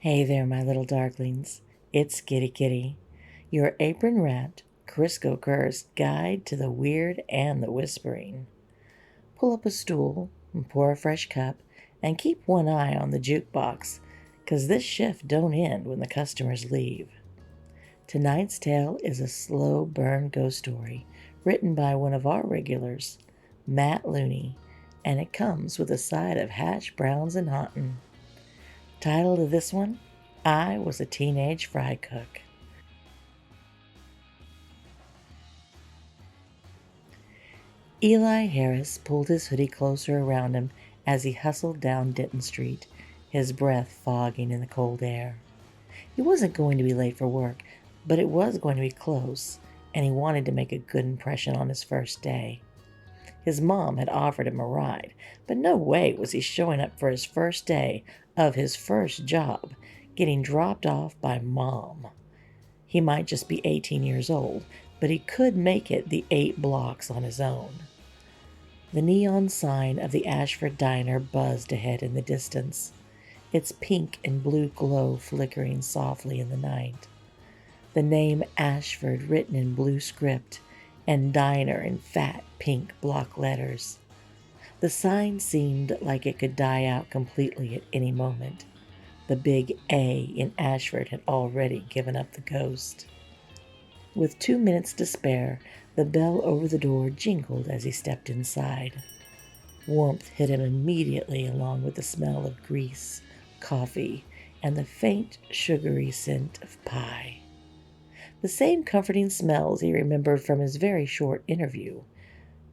Hey there, my little darklings. It's Skitty, your apron-wrapped, Crisco-cursed guide to the weird and the whispering. Pull up a stool and pour a fresh cup and keep one eye on the jukebox, 'cause this shift don't end when the customers leave. Tonight's tale is a slow burn ghost story written by one of our regulars, Matt Looney, and it comes with a side of hash browns and haunting. Title of this one, I Was a Teenage Fry Cook. Eli Harris pulled his hoodie closer around him as he hustled down Denton Street, his breath fogging in the cold air. He wasn't going to be late for work, but it was going to be close, and he wanted to make a good impression on his first day. His mom had offered him a ride, but no way was he showing up for his first day of his first job, getting dropped off by Mom. He might just be 18 years old, but he could make it the 8 blocks on his own. The neon sign of the Ashford Diner buzzed ahead in the distance, its pink and blue glow flickering softly in the night. The name Ashford written in blue script and Diner in fat pink block letters. The sign seemed like it could die out completely at any moment. The big A in Ashford had already given up the ghost. With 2 minutes to spare, the bell over the door jingled as he stepped inside. Warmth hit him immediately, along with the smell of grease, coffee, and the faint, sugary scent of pie. The same comforting smells he remembered from his very short interview.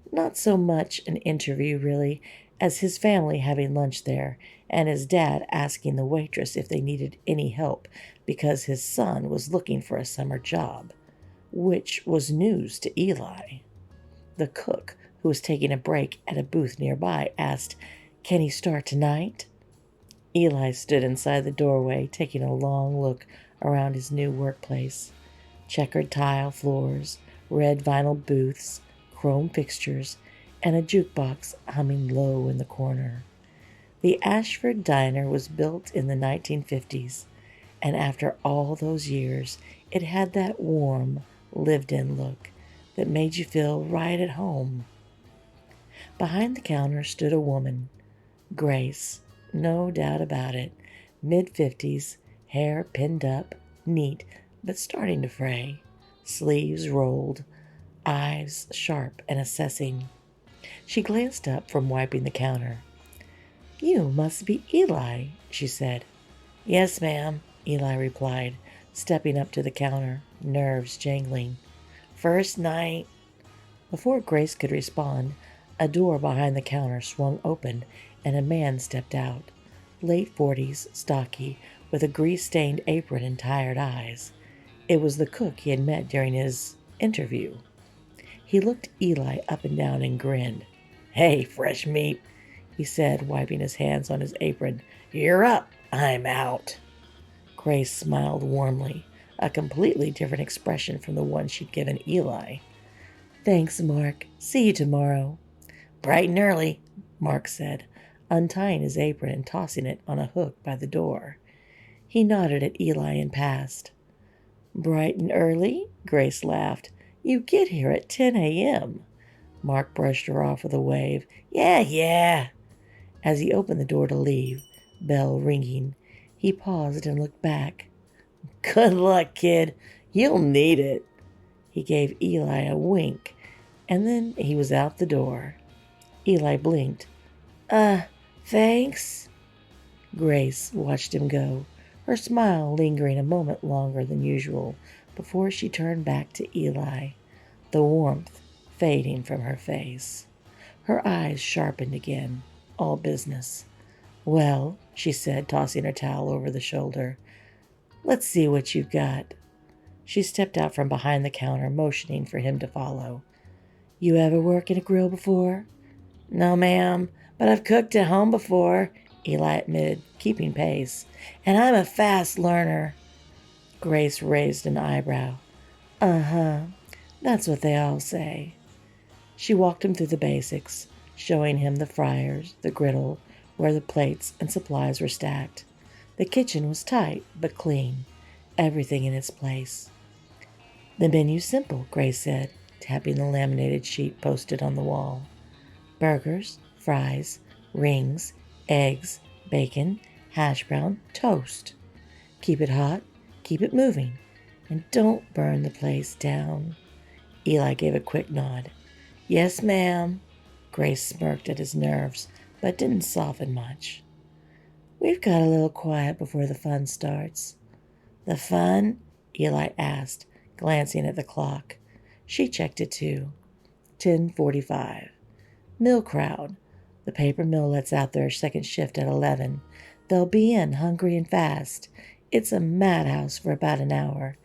Not so much an interview, really, as his family having lunch there, and his dad asking the waitress if they needed any help because his son was looking for a summer job, which was news to Eli. The cook, who was taking a break at a booth nearby, asked, "Can he start tonight?" Eli stood inside the doorway, taking a long look around his new workplace. Checkered tile floors, red vinyl booths, chrome fixtures, and a jukebox humming low in the corner. The Ashford Diner was built in the 1950s, and after all those years, it had that warm, lived-in look that made you feel right at home. Behind the counter stood a woman, Grace, no doubt about it, mid-50s, hair pinned up, neat, but starting to fray, sleeves rolled, eyes sharp and assessing. She glanced up from wiping the counter. "You must be Eli," she said. "Yes, ma'am," Eli replied, stepping up to the counter, nerves jangling. "First night." Before Grace could respond, a door behind the counter swung open and a man stepped out, late 40s, stocky, with a grease-stained apron and tired eyes. It was the cook he had met during his interview. He looked Eli up and down and grinned. "Hey, fresh meat," he said, wiping his hands on his apron. "You're up. I'm out." Grace smiled warmly, a completely different expression from the one she'd given Eli. "Thanks, Mark. See you tomorrow." "Bright and early," Mark said, untying his apron and tossing it on a hook by the door. He nodded at Eli and passed. "Bright and early?" Grace laughed. "You get here at 10 a.m. Mark brushed her off with a wave. Yeah. As he opened the door to leave, bell ringing, he paused and looked back. "Good luck, kid. You'll need it." He gave Eli a wink, and then he was out the door. Eli blinked. Thanks." Grace watched him go, her smile lingering a moment longer than usual before she turned back to Eli, the warmth fading from her face. Her eyes sharpened again, all business. "Well," she said, tossing her towel over the shoulder, "let's see what you've got." She stepped out from behind the counter, motioning for him to follow. "You ever work in a grill before?" "No, ma'am, but I've cooked at home before," Eli admitted, keeping pace. "And I'm a fast learner." Grace raised an eyebrow. That's what they all say." She walked him through the basics, showing him the fryers, the griddle, where the plates and supplies were stacked. The kitchen was tight but clean, everything in its place. "The menu's simple," Grace said, tapping the laminated sheet posted on the wall. "Burgers, fries, rings, eggs, bacon, hash brown, toast. Keep it hot, keep it moving, and don't burn the place down." Eli gave a quick nod. "Yes, ma'am." Grace smirked at his nerves, but didn't soften much. "We've got a little quiet before the fun starts." "The fun?" Eli asked, glancing at the clock. She checked it too. 10:45. "Mill crowd. The paper mill lets out their second shift at 11. They'll be in hungry and fast. It's a madhouse for about an hour.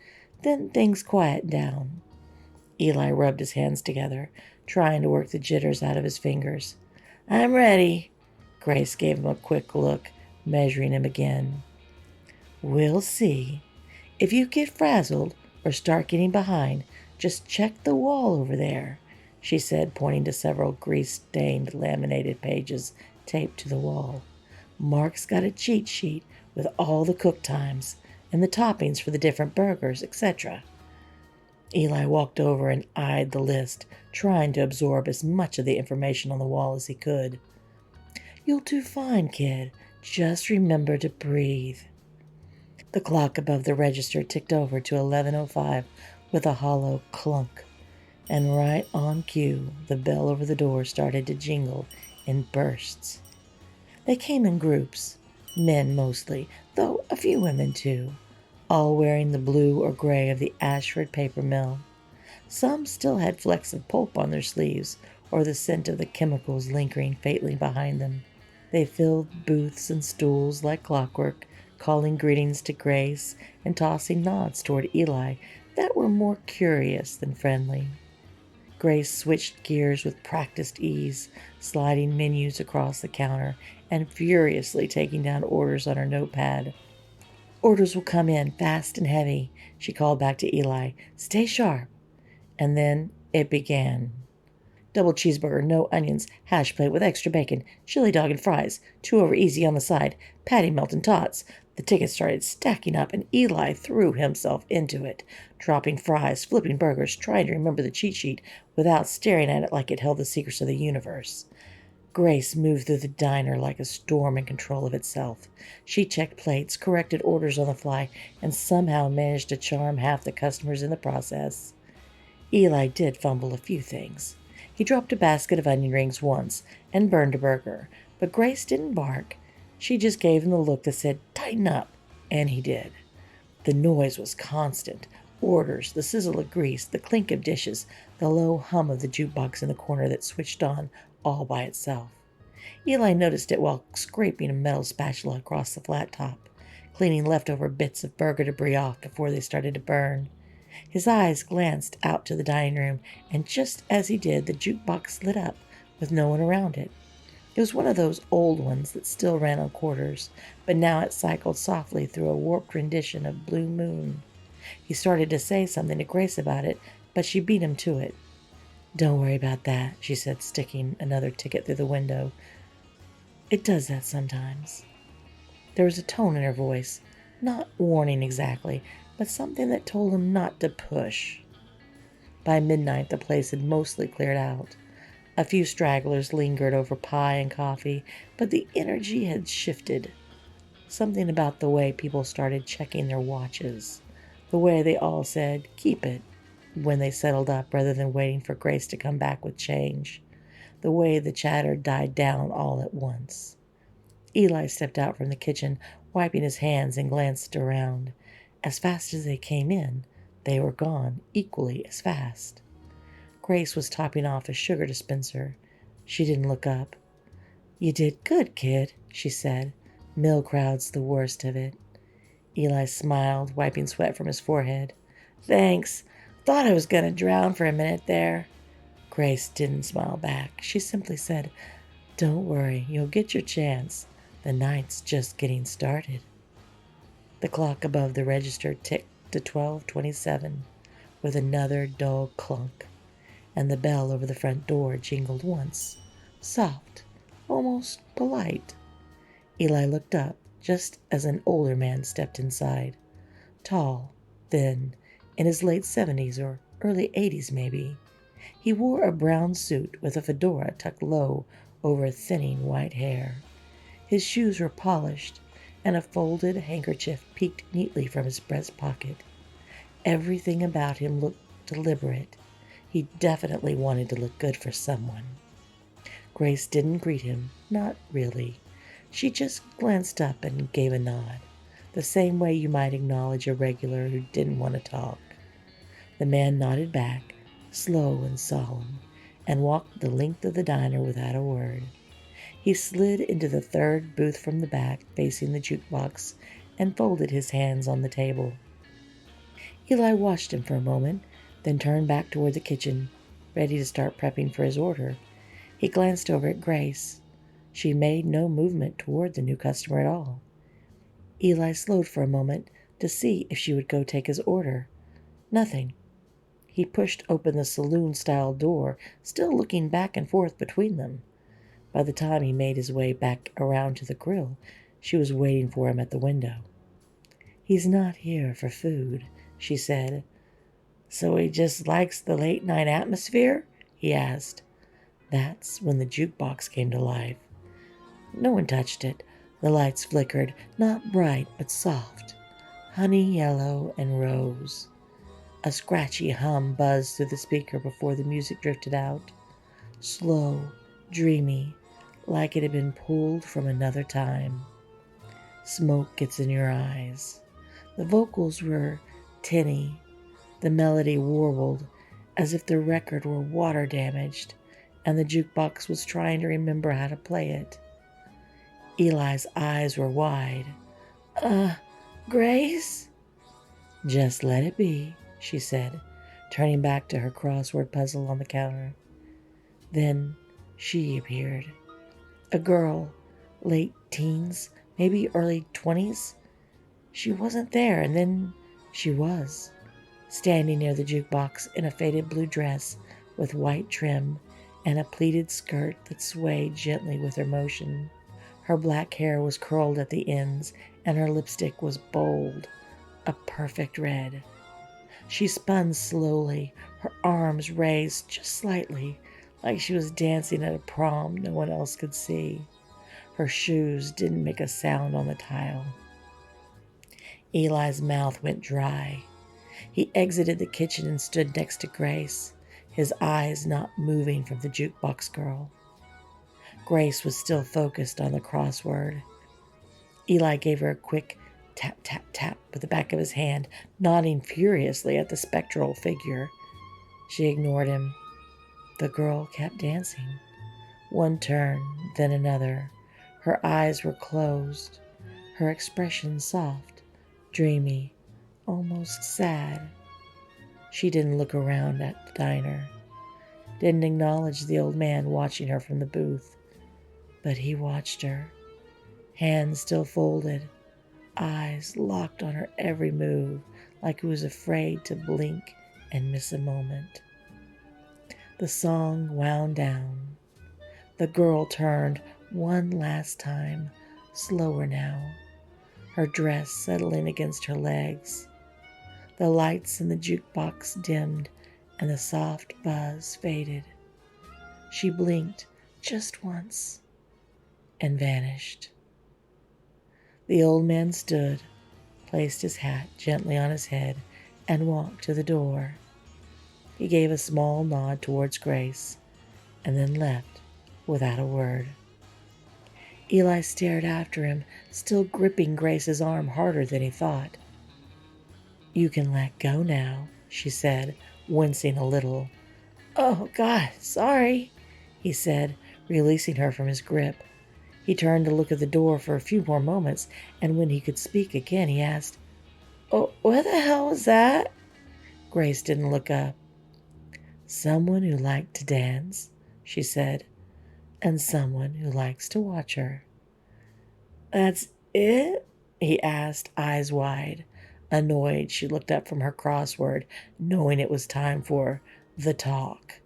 Then things quiet down." Eli rubbed his hands together, trying to work the jitters out of his fingers. "I'm ready." Grace gave him a quick look, measuring him again. "We'll see. If you get frazzled or start getting behind, just check the wall over there," she said, pointing to several grease-stained laminated pages taped to the wall. "Mark's got a cheat sheet with all the cook times and the toppings for the different burgers, etc." Eli walked over and eyed the list, trying to absorb as much of the information on the wall as he could. "You'll do fine, kid. Just remember to breathe." The clock above the register ticked over to 11:05 with a hollow clunk, and right on cue, the bell over the door started to jingle in bursts. They came in groups, men mostly, though a few women too, all wearing the blue or gray of the Ashford paper mill. Some still had flecks of pulp on their sleeves, or the scent of the chemicals lingering faintly behind them. They filled booths and stools like clockwork, calling greetings to Grace and tossing nods toward Eli that were more curious than friendly. Grace switched gears with practiced ease, sliding menus across the counter and furiously taking down orders on her notepad. "Orders will come in fast and heavy," she called back to Eli. "Stay sharp." And then it began. "Double cheeseburger, no onions, hash plate with extra bacon, chili dog and fries, 2 over easy on the side, patty melt and tots." The tickets started stacking up, and Eli threw himself into it, dropping fries, flipping burgers, trying to remember the cheat sheet without staring at it like it held the secrets of the universe. Grace moved through the diner like a storm in control of itself. She checked plates, corrected orders on the fly, and somehow managed to charm half the customers in the process. Eli did fumble a few things. He dropped a basket of onion rings once and burned a burger, but Grace didn't bark. She just gave him the look that said, "Tighten up," and he did. The noise was constant. Orders, the sizzle of grease, the clink of dishes, the low hum of the jukebox in the corner that switched on all by itself. Eli noticed it while scraping a metal spatula across the flat top, cleaning leftover bits of burger debris off before they started to burn. His eyes glanced out to the dining room, and just as he did, the jukebox lit up, with no one around it. It was one of those old ones that still ran on quarters, but now it cycled softly through a warped rendition of Blue Moon. He started to say something to Grace about it, but she beat him to it. "Don't worry about that," she said, sticking another ticket through the window. "It does that sometimes." There was a tone in her voice, not warning exactly, but something that told him not to push. By midnight, the place had mostly cleared out. A few stragglers lingered over pie and coffee, but the energy had shifted. Something about the way people started checking their watches, the way they all said, "keep it," when they settled up rather than waiting for Grace to come back with change, the way the chatter died down all at once. Eli stepped out from the kitchen, wiping his hands, and glanced around. As fast as they came in, they were gone equally as fast. Grace was topping off a sugar dispenser. She didn't look up. "You did good, kid," she said. "Mill crowd's the worst of it." Eli smiled, wiping sweat from his forehead. "Thanks. Thought I was going to drown for a minute there." Grace didn't smile back. She simply said, "Don't worry, you'll get your chance. The night's just getting started." The clock above the register ticked to 12:27 with another dull clunk, and the bell over the front door jingled once, soft, almost polite. Eli looked up, just as an older man stepped inside. Tall, thin, in his late 70s or early 80s maybe. He wore a brown suit with a fedora tucked low over thinning white hair. His shoes were polished, and a folded handkerchief peeked neatly from his breast pocket. Everything about him looked deliberate. He definitely wanted to look good for someone. Grace didn't greet him, not really. She just glanced up and gave a nod, the same way you might acknowledge a regular who didn't want to talk. The man nodded back, slow and solemn, and walked the length of the diner without a word. He slid into the third booth from the back, facing the jukebox, and folded his hands on the table. Eli watched him for a moment, then turned back toward the kitchen, ready to start prepping for his order. He glanced over at Grace. She made no movement toward the new customer at all. Eli slowed for a moment to see if she would go take his order. Nothing. He pushed open the saloon-style door, still looking back and forth between them. By the time he made his way back around to the grill, she was waiting for him at the window. "He's not here for food," she said. "So he just likes the late-night atmosphere?" he asked. That's when the jukebox came to life. No one touched it. The lights flickered, not bright but soft, honey yellow and rose. A scratchy hum buzzed through the speaker before the music drifted out, slow, dreamy, like it had been pulled from another time. Smoke gets in your eyes. The vocals were tinny. The melody warbled as if the record were water damaged, and the jukebox was trying to remember how to play it. Eli's eyes were wide. Grace?" "Just let it be," she said, turning back to her crossword puzzle on the counter. Then she appeared. A girl, late teens, maybe early 20s. She wasn't there, and then she was, standing near the jukebox in a faded blue dress with white trim and a pleated skirt that swayed gently with her motion. Her black hair was curled at the ends, and her lipstick was bold, a perfect red. She spun slowly, her arms raised just slightly, like she was dancing at a prom no one else could see. Her shoes didn't make a sound on the tile. Eli's mouth went dry. He exited the kitchen and stood next to Grace, his eyes not moving from the jukebox girl. Grace was still focused on the crossword. Eli gave her a quick tap, tap, tap with the back of his hand, nodding furiously at the spectral figure. She ignored him. The girl kept dancing. One turn, then another. Her eyes were closed, her expression soft, dreamy, almost sad. She didn't look around at the diner, didn't acknowledge the old man watching her from the booth. But he watched her, hands still folded, eyes locked on her every move, like he was afraid to blink and miss a moment. The song wound down. The girl turned one last time, slower now, her dress settling against her legs. The lights in the jukebox dimmed, and the soft buzz faded. She blinked just once and vanished. The old man stood, placed his hat gently on his head, and walked to the door. He gave a small nod towards Grace, and then left without a word. Eli stared after him, still gripping Grace's arm harder than he thought. "You can let go now," she said, wincing a little. "Oh, God, sorry," he said, releasing her from his grip. He turned to look at the door for a few more moments, and when he could speak again, he asked, "Oh, what the hell was that?" Grace didn't look up. "Someone who liked to dance," she said, "and someone who likes to watch her." "That's it?" he asked, eyes wide. Annoyed, she looked up from her crossword, knowing it was time for the talk.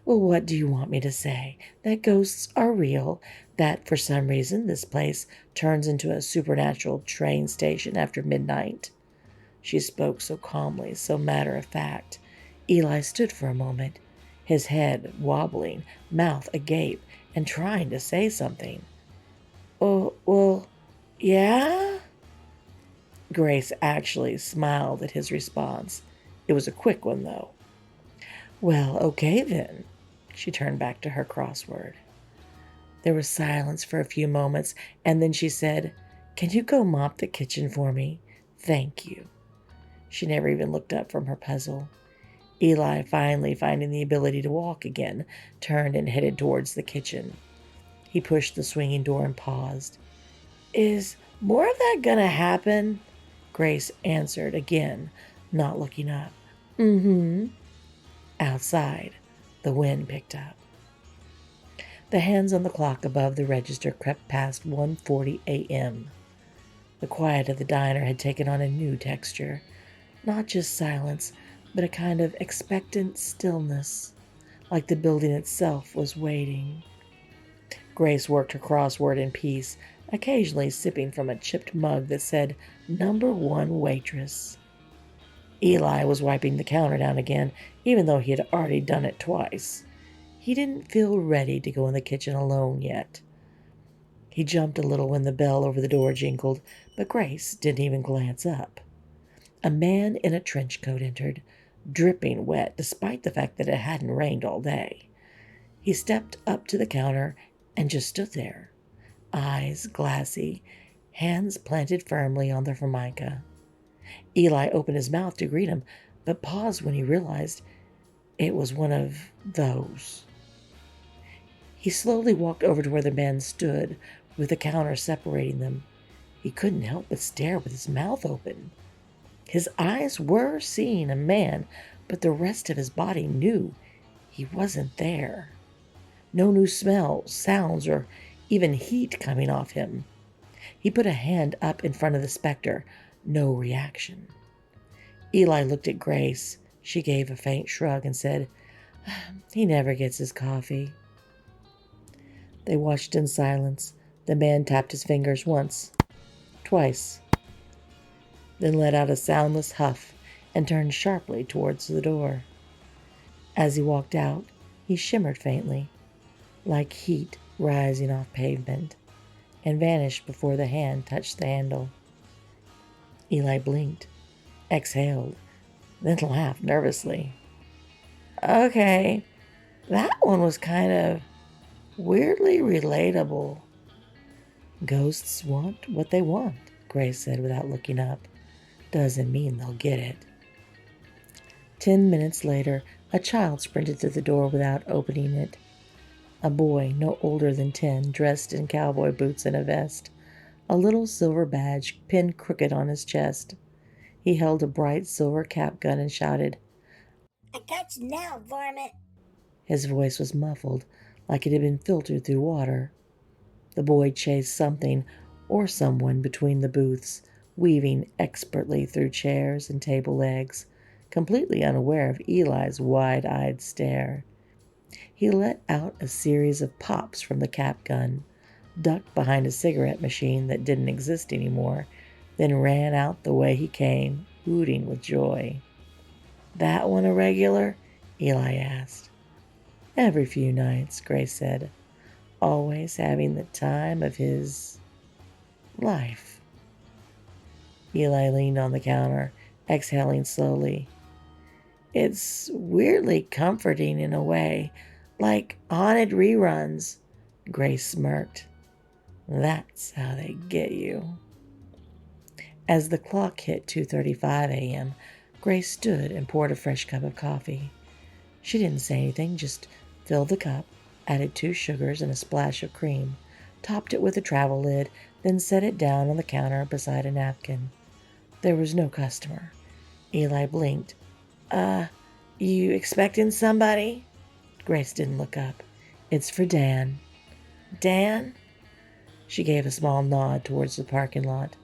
Well, what do you want me to say? That ghosts are real, that for some reason this place turns into a supernatural train station after midnight. She spoke so calmly, so matter of fact. Eli stood for a moment, his head wobbling, mouth agape, and trying to say something. Oh, well, yeah? Grace actually smiled at his response. It was a quick one, though. Well, okay then. She turned back to her crossword. There was silence for a few moments, and then she said, Can you go mop the kitchen for me? Thank you. She never even looked up from her puzzle. Eli, finally finding the ability to walk again, turned and headed towards the kitchen. He pushed the swinging door and paused. Is more of that gonna happen? Grace answered again, not looking up. Mm-hmm. Outside, the wind picked up. The hands on the clock above the register crept past 1:40 a.m. The quiet of the diner had taken on a new texture, not just silence, but a kind of expectant stillness, like the building itself was waiting. Grace worked her crossword in peace, occasionally sipping from a chipped mug that said, Number 1 Waitress. Eli was wiping the counter down again, even though he had already done it twice. He didn't feel ready to go in the kitchen alone yet. He jumped a little when the bell over the door jingled, but Grace didn't even glance up. A man in a trench coat entered, dripping wet despite the fact that it hadn't rained all day. He stepped up to the counter and just stood there, eyes glassy, hands planted firmly on the formica. Eli opened his mouth to greet him, but paused when he realized it was one of those. He slowly walked over to where the man stood, with the counter separating them. He couldn't help but stare with his mouth open. His eyes were seeing a man, but the rest of his body knew he wasn't there. No new smells, sounds, or even heat coming off him. He put a hand up in front of the specter. No reaction. Eli looked at Grace. She gave a faint shrug and said, He never gets his coffee. They watched in silence. The man tapped his fingers once, twice, then let out a soundless huff and turned sharply towards the door. As he walked out, he shimmered faintly, like heat rising off pavement, and vanished before the hand touched the handle. Eli blinked, exhaled, then laughed nervously. Okay, that one was kind of weirdly relatable. Ghosts want what they want, Grace said without looking up. Doesn't mean they'll get it. 10 minutes later, a child sprinted through the door without opening it. A boy no older than 10, dressed in cowboy boots and a vest, a little silver badge pinned crooked on his chest. He held a bright silver cap gun and shouted, I got you now, varmint. His voice was muffled, like it had been filtered through water. The boy chased something or someone between the booths, weaving expertly through chairs and table legs, completely unaware of Eli's wide-eyed stare. He let out a series of pops from the cap gun, ducked behind a cigarette machine that didn't exist anymore, then ran out the way he came, hooting with joy. That one a regular? Eli asked. Every few nights, Grace said, always having the time of his life. Eli leaned on the counter, exhaling slowly. It's weirdly comforting in a way, like haunted reruns, Grace smirked. That's how they get you. As the clock hit 2:35 a.m., Grace stood and poured a fresh cup of coffee. She didn't say anything, just filled the cup, added 2 sugars and a splash of cream, topped it with a travel lid, then set it down on the counter beside a napkin. There was no customer. Eli blinked. You expecting somebody? Grace didn't look up. It's for Dan. Dan? She gave a small nod towards the parking lot.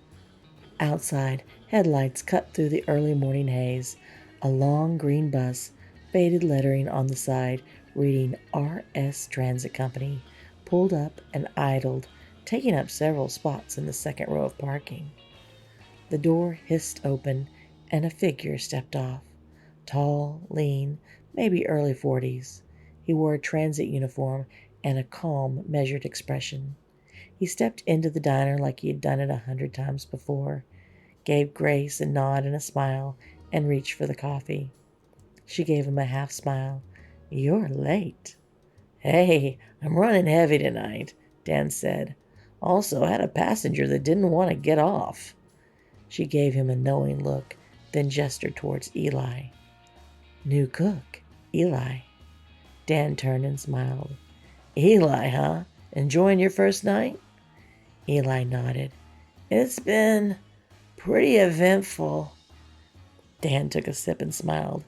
Outside, headlights cut through the early morning haze. A long green bus, faded lettering on the side, reading R.S. Transit Company, pulled up and idled, taking up several spots in the second row of parking. The door hissed open, and a figure stepped off. Tall, lean, maybe early 40s. He wore a transit uniform and a calm, measured expression. He stepped into the diner like he had done it 100 times before, gave Grace a nod and a smile, and reached for the coffee. She gave him a half smile. "You're late." "Hey, I'm running heavy tonight," Dan said. "Also had a passenger that didn't want to get off." She gave him a knowing look, then gestured towards Eli. "New cook, Eli." Dan turned and smiled. "Eli, huh? Enjoying your first night?" Eli nodded. "It's been pretty eventful." Dan took a sip and smiled.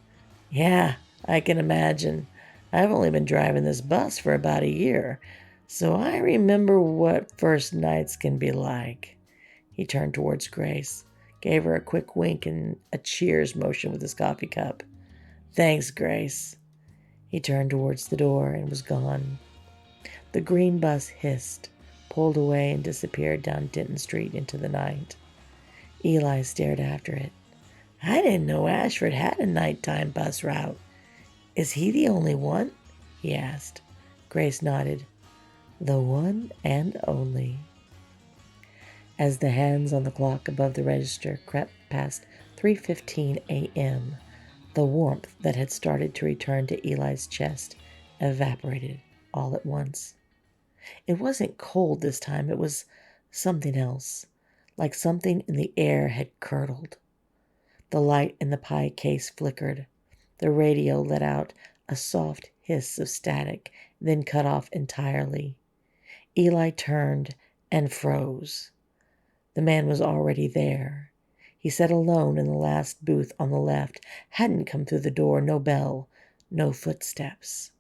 "Yeah, I can imagine. I've only been driving this bus for about a year, so I remember what first nights can be like." He turned towards Grace, gave her a quick wink and a cheers motion with his coffee cup. "Thanks, Grace." He turned towards the door and was gone. The green bus hissed, pulled away, and disappeared down Denton Street into the night. Eli stared after it. "I didn't know Ashford had a nighttime bus route. Is he the only one?" he asked. Grace nodded. "The one and only." As the hands on the clock above the register crept past 3:15 a.m., the warmth that had started to return to Eli's chest evaporated all at once. It wasn't cold this time, it was something else, like something in the air had curdled. The light in the pie case flickered. The radio let out a soft hiss of static, then cut off entirely. Eli turned and froze. The man was already there. He sat alone in the last booth on the left, hadn't come through the door, no bell, no footsteps.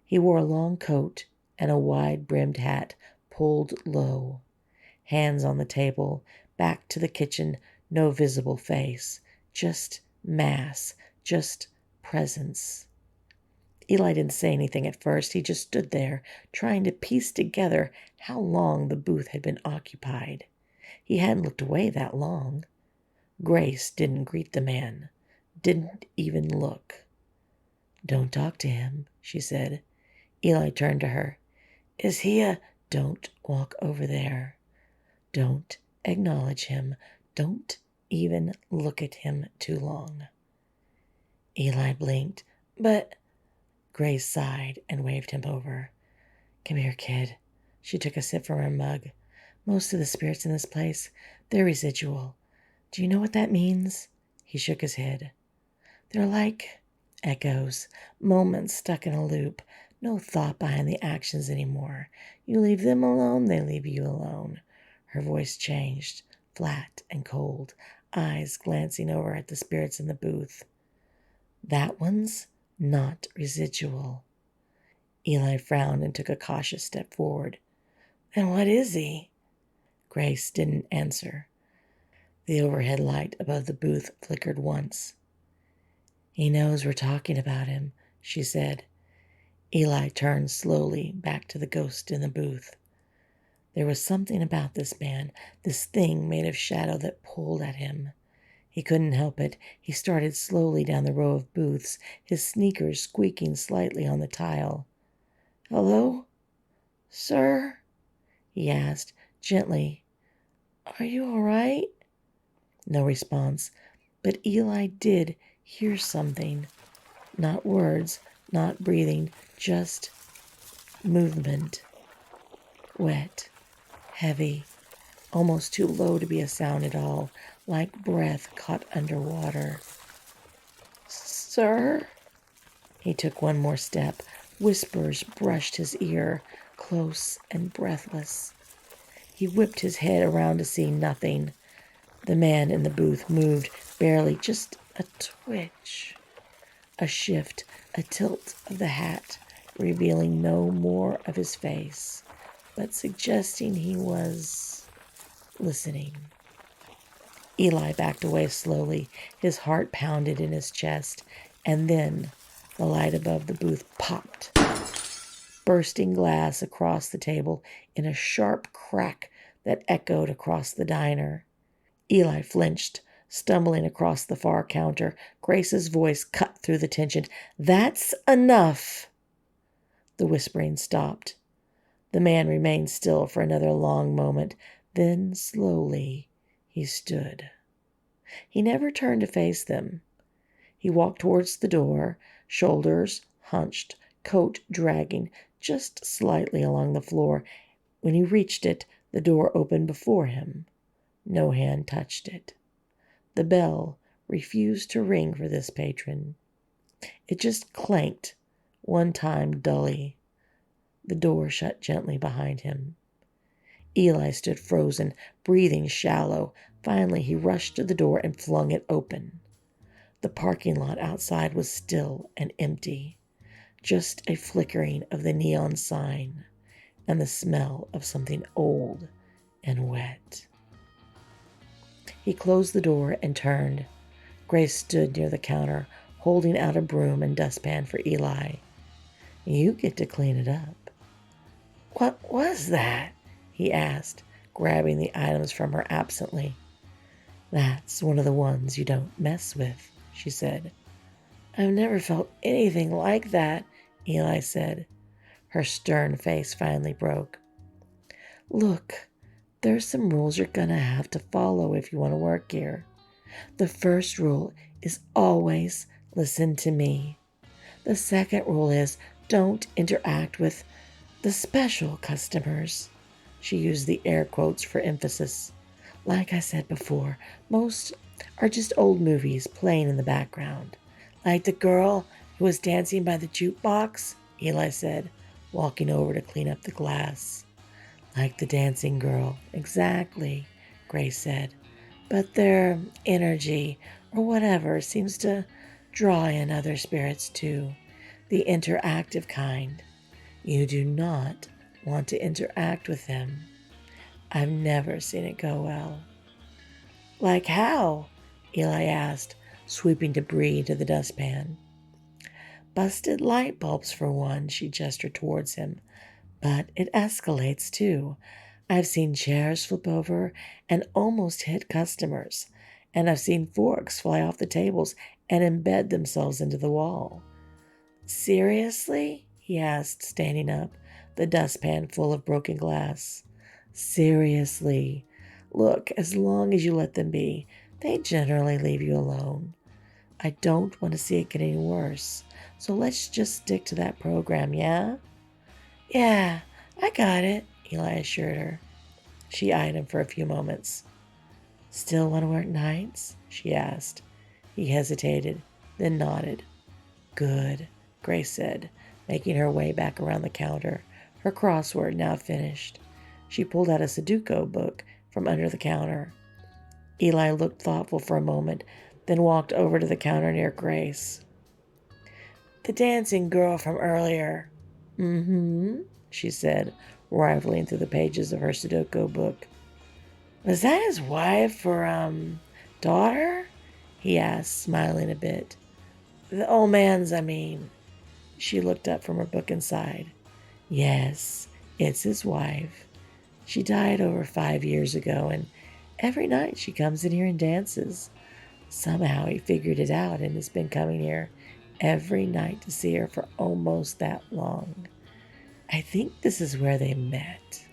He wore a long coat and a wide-brimmed hat pulled low. Hands on the table, back to the kitchen, no visible face. Just mass, just presence. Eli didn't say anything at first. He just stood there, trying to piece together how long the booth had been occupied. He hadn't looked away that long. Grace didn't greet the man, didn't even look. "Don't talk to him," she said. Eli turned to her. "Is he a—" "Don't walk over there. Don't acknowledge him. Don't even look at him too long." Eli blinked. "But—" Grace sighed and waved him over. "Come here, kid." She took a sip from her mug. "Most of the spirits in this place, they're residual. Do you know what that means?" He shook his head. "They're like echoes, moments stuck in a loop. No thought behind the actions anymore. You leave them alone, they leave you alone." Her voice changed, flat and cold, eyes glancing over at the spirits in the booth. "That one's not residual." Eli frowned and took a cautious step forward. "Then what is he?" Grace didn't answer. The overhead light above the booth flickered once. "He knows we're talking about him," she said. Eli turned slowly back to the ghost in the booth. There was something about this man, this thing made of shadow that pulled at him. He couldn't help it. He started slowly down the row of booths, his sneakers squeaking slightly on the tile. "Hello, sir?" he asked, gently. "Are you all right?" No response, but Eli did hear something. Not words, not breathing, just movement. Wet, heavy, almost too low to be a sound at all, like breath caught underwater. "Sir?" He took one more step. Whispers brushed his ear, close and breathless. He whipped his head around to see nothing. The man in the booth moved, barely, just a twitch. A shift, a tilt of the hat, revealing no more of his face, but suggesting he was listening. Eli backed away slowly. His heart pounded in his chest, and then the light above the booth popped, bursting glass across the table in a sharp crack that echoed across the diner. Eli flinched, stumbling across the far counter. Grace's voice cut through the tension. "That's enough!" The whispering stopped. The man remained still for another long moment. Then, slowly, he stood. He never turned to face them. He walked towards the door, shoulders hunched, coat dragging just slightly along the floor. When he reached it, the door opened before him. No hand touched it. The bell refused to ring for this patron. It just clanked one time dully. The door shut gently behind him. Eli stood frozen, breathing shallow. Finally, he rushed to the door and flung it open. The parking lot outside was still and empty. Just a flickering of the neon sign and the smell of something old and wet. He closed the door and turned. Grace stood near the counter, holding out a broom and dustpan for Eli. "You get to clean it up." "What was that?" he asked, grabbing the items from her absently. "That's one of the ones you don't mess with," she said. "I've never felt anything like that," Eli said. Her stern face finally broke. "Look, there's some rules you're gonna have to follow if you want to work here. The first rule is always listen to me. The second rule is don't interact with the special customers." She used the air quotes for emphasis. "Like I said before, most are just old movies playing in the background. Like the girl who was dancing by the jukebox," Eli said, walking over to clean up the glass. "Like the dancing girl, exactly," Grace said. "But their energy, or whatever, seems to draw in other spirits too. The interactive kind. You do not want to interact with them. I've never seen it go well." "Like how?" Eli asked, sweeping debris into the dustpan. "Busted light bulbs, for one," she gestured towards him. "But it escalates, too. I've seen chairs flip over and almost hit customers. And I've seen forks fly off the tables and embed themselves into the wall." "Seriously?" he asked, standing up, the dustpan full of broken glass. "Seriously. Look, as long as you let them be, they generally leave you alone. I don't want to see it get any worse, so let's just stick to that program, yeah?" "Yeah, I got it," Eli assured her. She eyed him for a few moments. "Still want to work nights?" she asked. He hesitated, then nodded. "Good," Grace said, making her way back around the counter, her crossword now finished. She pulled out a Sudoku book from under the counter. Eli looked thoughtful for a moment, then walked over to the counter near Grace. "The dancing girl from earlier." "Mm-hmm," she said, rifling through the pages of her Sudoku book. "Was that his wife or, daughter?" he asked, smiling a bit. "The old man's, I mean." She looked up from her book and sighed. "Yes, it's his wife. She died over 5 years ago, and every night she comes in here and dances. Somehow he figured it out and has been coming here every night to see her for almost that long. I think this is where they met."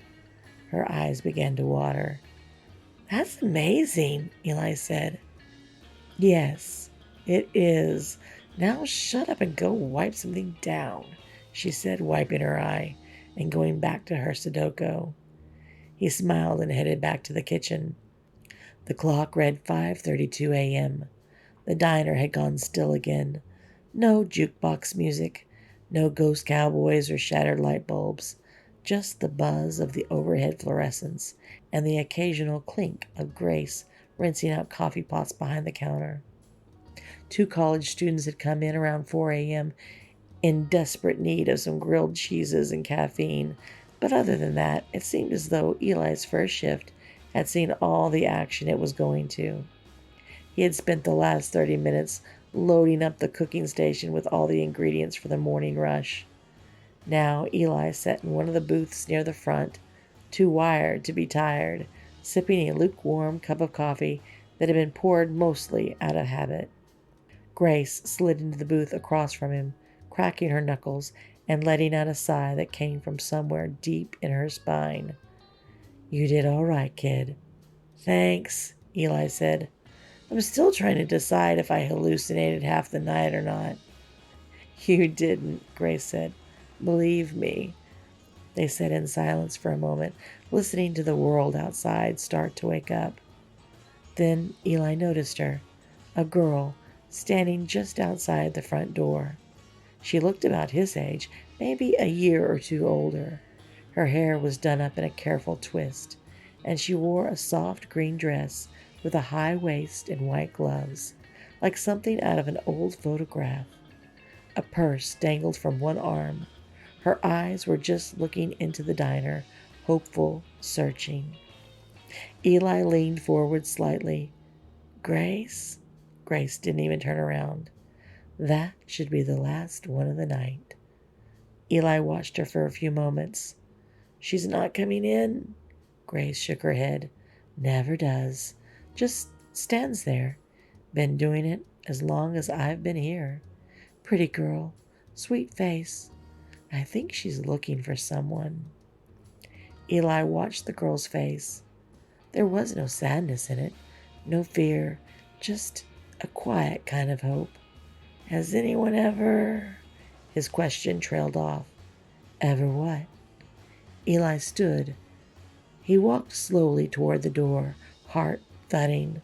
Her eyes began to water. "That's amazing," Eli said. "Yes, it is. Now shut up and go wipe something down," she said, wiping her eye and going back to her Sudoku. He smiled and headed back to the kitchen. The clock read 5:32 a.m. The diner had gone still again. No jukebox music, no ghost cowboys or shattered light bulbs, just the buzz of the overhead fluorescents and the occasional clink of Grace rinsing out coffee pots behind the counter. 2 college students had come in around 4 a.m. in desperate need of some grilled cheeses and caffeine, but other than that, it seemed as though Eli's first shift had seen all the action it was going to. He had spent the last 30 minutes loading up the cooking station with all the ingredients for the morning rush. Now Eli sat in one of the booths near the front, too wired to be tired, sipping a lukewarm cup of coffee that had been poured mostly out of habit. Grace slid into the booth across from him, cracking her knuckles and letting out a sigh that came from somewhere deep in her spine. "You did all right, kid." "Thanks," Eli said. "I'm still trying to decide if I hallucinated half the night or not." "You didn't," Grace said. "Believe me." They sat in silence for a moment, listening to the world outside start to wake up. Then Eli noticed her, a girl, standing just outside the front door. She looked about his age, maybe a year or two older. Her hair was done up in a careful twist, and she wore a soft green dress with a high waist and white gloves, like something out of an old photograph. A purse dangled from one arm. Her eyes were just looking into the diner, hopeful, searching. Eli leaned forward slightly. "Grace?" Grace didn't even turn around. "That should be the last one of the night." Eli watched her for a few moments. "She's not coming in?" Grace shook her head. "Never does. Just stands there. Been doing it as long as I've been here. Pretty girl. Sweet face. I think she's looking for someone." Eli watched the girl's face. There was no sadness in it, no fear, just a quiet kind of hope. "Has anyone ever—" His question trailed off. "Ever what?" Eli stood. He walked slowly toward the door, heart thudding,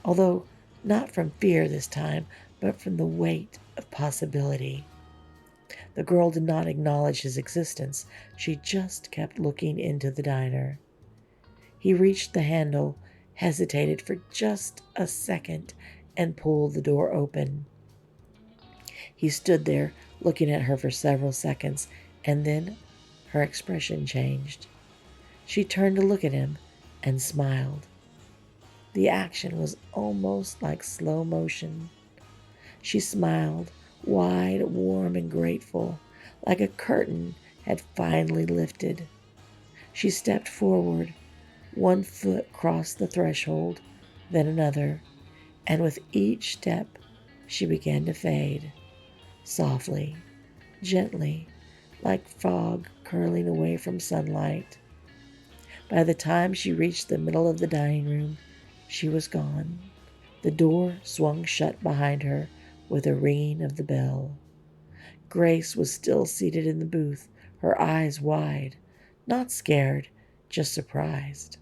although not from fear this time, but from the weight of possibility. The girl did not acknowledge his existence. She just kept looking into the diner. He reached the handle, hesitated for just a second, and pulled the door open. He stood there, looking at her for several seconds, and then her expression changed. She turned to look at him and smiled. The action was almost like slow motion. She smiled, wide, warm, and grateful, like a curtain had finally lifted. She stepped forward. One foot crossed the threshold, then another, and with each step she began to fade, softly, gently, like fog curling away from sunlight. By the time she reached the middle of the dining room, she was gone. The door swung shut behind her with a ringing of the bell. Grace was still seated in the booth, her eyes wide, not scared, just surprised.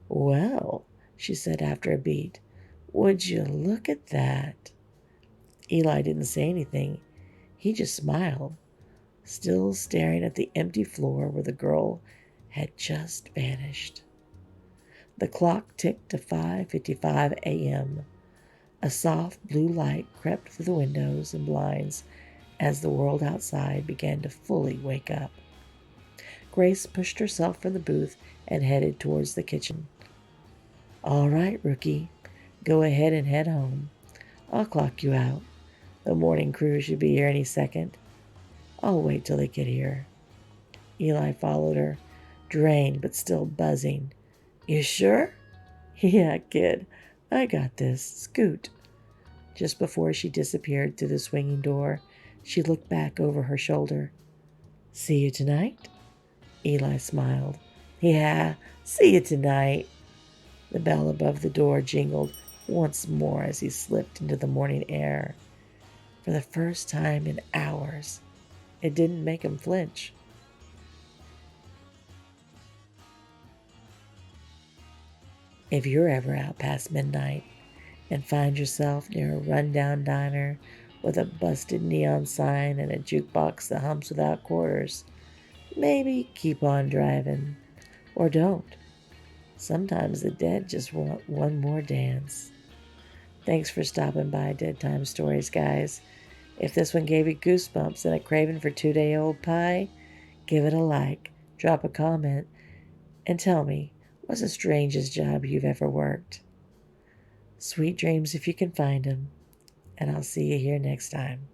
"Well," she said after a beat, "would you look at that?" Eli didn't say anything. He just smiled, still staring at the empty floor where the girl had just vanished. The clock ticked to 5:55 a.m. A soft blue light crept through the windows and blinds as the world outside began to fully wake up. Grace pushed herself from the booth and headed towards the kitchen. "All right, rookie. Go ahead and head home. I'll clock you out. The morning crew should be here any second. I'll wait till they get here." Eli followed her, drained but still buzzing. "You sure?" "Yeah, kid. I got this. Scoot." Just before she disappeared through the swinging door, she looked back over her shoulder. "See you tonight?" Eli smiled. "Yeah, see you tonight." The bell above the door jingled once more as he slipped into the morning air. For the first time in hours, it didn't make him flinch. If you're ever out past midnight and find yourself near a rundown diner with a busted neon sign and a jukebox that hums without quarters, maybe keep on driving. Or don't. Sometimes the dead just want one more dance. Thanks for stopping by Dead Time Stories, guys. If this one gave you goosebumps and a craving for 2-day-old pie, give it a like, drop a comment, and tell me, what's the strangest job you've ever worked? Sweet dreams if you can find them, and I'll see you here next time.